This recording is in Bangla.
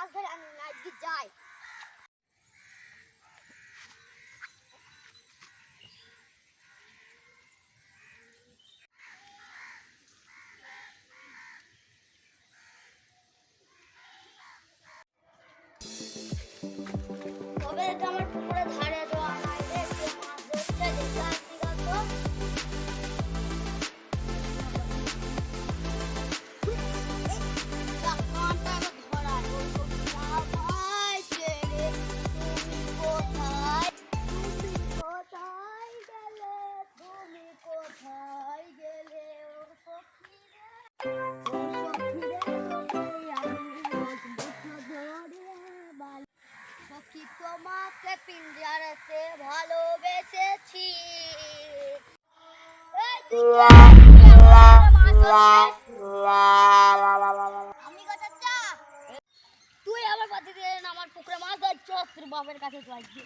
মাছ ধরে আমি আজকে যাই। তবে আমার পুকুরে ধারে দেওয়া নাই রে, মাছ ধরছে দেখে আসছি তো। তোমাকে পিঞ্জারাতে ভালোবেসেছি। আমি কথা তুই আমার পাশে দিয়ে আমার পুকুরে মাছ ধরছ, তোর বাপের কাছে তো আজকে